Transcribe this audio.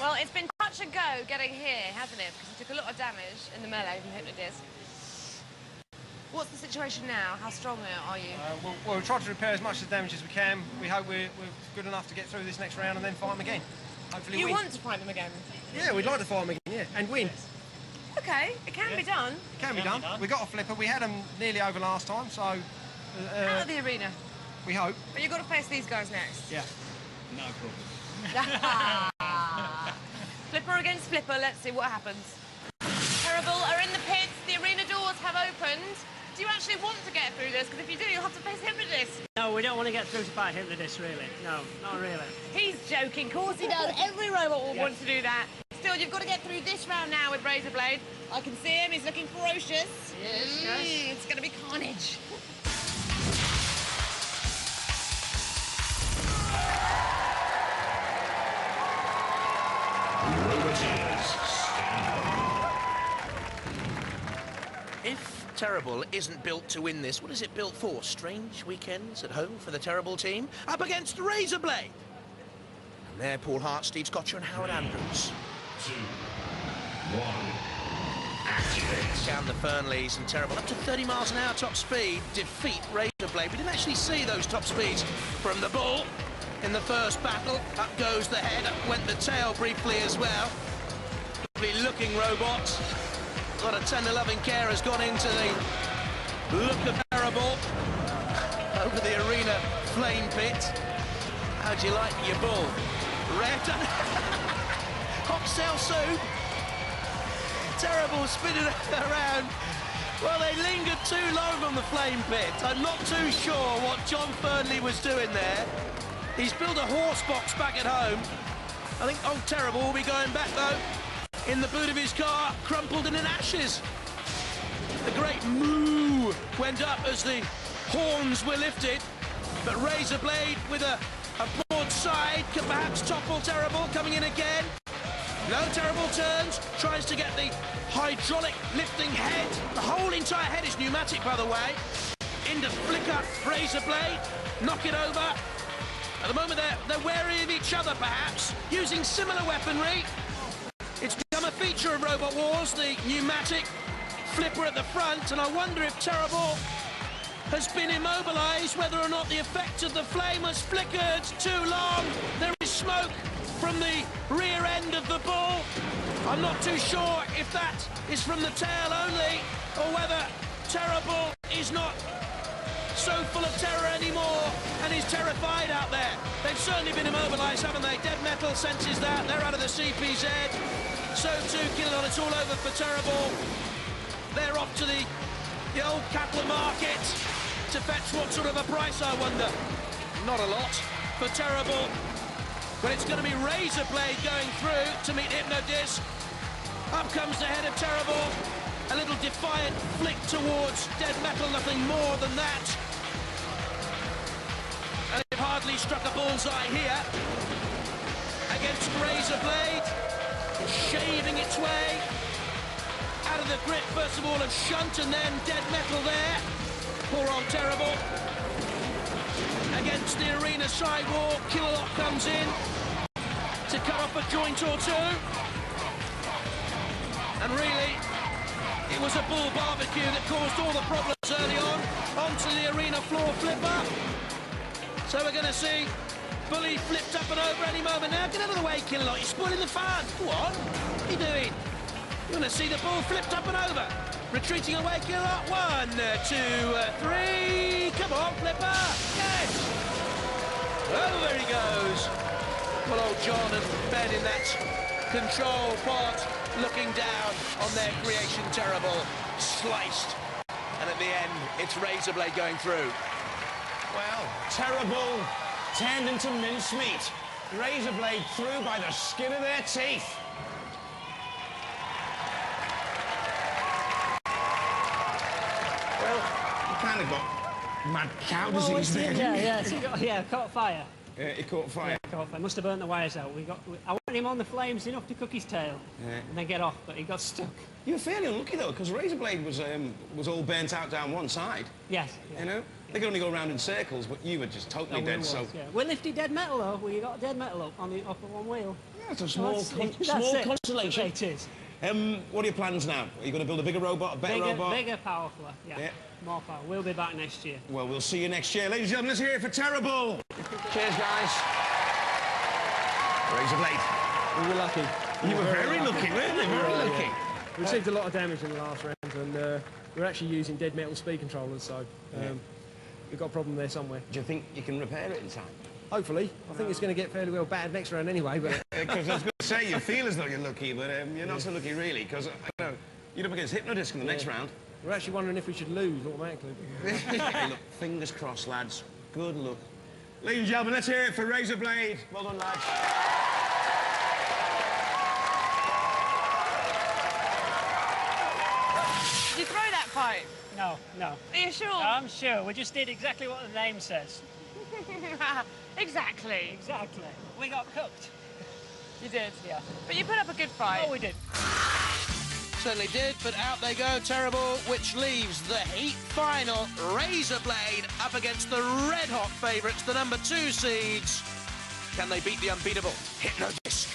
Well, it's been touch and go getting here, hasn't it? Because you took a lot of damage in the melee from hypno-disc. What's the situation now? How strong are you? Well, we'll try to repair as much of the damage as we can. We hope we're good enough to get through this next round and then fight them again. Hopefully you win. Want to fight them again? Yeah, we'd like to fight them again, yeah, and win. Okay, it can be done. It can be done. We got a flipper. We had them nearly over last time, so... out of the arena. We hope. But you've got to face these guys next. Yeah. No problem. Flipper against flipper, let's see what happens. Terrible are in the pits, the arena doors have opened. Do you actually want to get through this? Because if you do, you'll have to face hypno-disc. No, we don't want to get through to fight hypno-disc, really. No, not really. He's joking, of course he does. Every robot will want to do that. Still, you've got to get through this round now with Raizer Blade. I can see him, he's looking ferocious. Yes. It's going to be carnage. If Terrible isn't built to win this, what is it built for? Strange weekends at home for the Terrible team? Up against Raizer Blade! And there, Paul Hart, Steve Scotcher and Howard Andrews. 2, 1, activate. Down the Fernleys and Terrible, up to 30 miles an hour top speed, defeat Raizer Blade. We didn't actually see those top speeds from the bull in the first battle. Up goes the head, up went the tail briefly as well. Lovely looking robots. A lot of tender loving care has gone into the look of Terrible over the arena flame pit. How'd you like your bull? Red hot cell soup. Terrible spinning around. Well, they lingered too long on the flame pit. I'm not too sure what John Fernley was doing there. He's built a horse box back at home. I think old Terrible will be going back though. In the boot of his car, crumpled and in ashes. The great moo went up as the horns were lifted, but Raizer Blade with a broad side can perhaps topple Terrible, coming in again. No, Terrible turns, tries to get the hydraulic lifting head. The whole entire head is pneumatic, by the way. Into flicker Raizer Blade, knock it over. At the moment, they're wary of each other, perhaps, using similar weaponry. It's become a feature of Robot Wars, the pneumatic flipper at the front, and I wonder if Terrible has been immobilised, whether or not the effect of the flame has flickered too long. There is smoke from the rear end of the bull. I'm not too sure if that is from the tail only, or whether Terrible is not so full of terror anymore and is terrified out there. They've certainly been immobilised, haven't they? Dead Metal senses that. They're out of the CPZ. So too, Killalon, it's all over for Terrible. They're off to the old cattle market to fetch what sort of a price, I wonder. Not a lot for Terrible. But it's going to be Raizer Blade going through to meet hypno-disc. Up comes the head of Terrible. A little defiant flick towards Dead Metal, nothing more than that. And they've hardly struck a bullseye here against Raizer Blade, shaving its way out of the grip, first of all, of Shunt, and then Dead Metal there. Poor old Terrible. Against the arena sidewalk, Killalot comes in to cut off a joint or two. And really, it was a bull barbecue that caused all the problems early on, onto the arena floor flipper. So we're going to see Bully flipped up and over any moment now. Get out of the way, Killalot, you're spoiling the fun. What? What are you doing? You're going to see the bull flipped up and over. Retreating away, Killalot. 1, 2, 3. Come on, flipper. Yes. Over he goes. Well, old John and Ben in that control pod, looking down on their creation. Terrible, sliced, and at the end it's Raizer Blade going through. Well, Terrible turned into mincemeat. Raizer Blade through by the skin of their teeth. Well, he kind of got mad cow disease there. Yeah, caught fire. He caught fire. Yeah, caught fire. Must have burnt the wires out. I wanted him on the flames enough to cook his tail and then get off, but he got stuck. You were fairly unlucky though, because Raizer Blade was all burnt out down one side. Yes. Yeah. You know, they could only go around in circles, but you were just totally dead. So yeah. We lifted Dead Metal though. We got Dead Metal up on the upper one wheel. That's a small, That's small it. consolation. It is. What are your plans now? Are you going to build a bigger robot, a better robot? Bigger, powerful. Yeah. More power. We'll be back next year. Well, we'll see you next year. Ladies and gentlemen, let's hear it for Terrible. Cheers, guys. Razor blade. We were lucky. You were very lucky, weren't you? Very lucky. We received a lot of damage in the last round, and we're actually using dead metal speed controllers, so we've got a problem there somewhere. Do you think you can repair it in time? Hopefully. I think it's going to get fairly well bad next round anyway, but... Because I was going to say, you feel as though you're lucky, but you're not so lucky, really, because, you're up against hypno-disc in the next round. We're actually wondering if we should lose automatically. Hey, look, fingers crossed, lads. Good luck. Ladies and gentlemen, let's hear it for Razor Blade. Well done, lads. Did you throw that pipe? No. Are you sure? I'm sure. We just did exactly what the name says. Exactly. Exactly. We got cooked. You did? Yeah. But you put up a good fight. Oh, we did. Certainly did, but out they go, Terrible, which leaves the heat final. Razor Blade up against the red-hot favourites, the number 2 seeds. Can they beat the unbeatable Hypno-disc?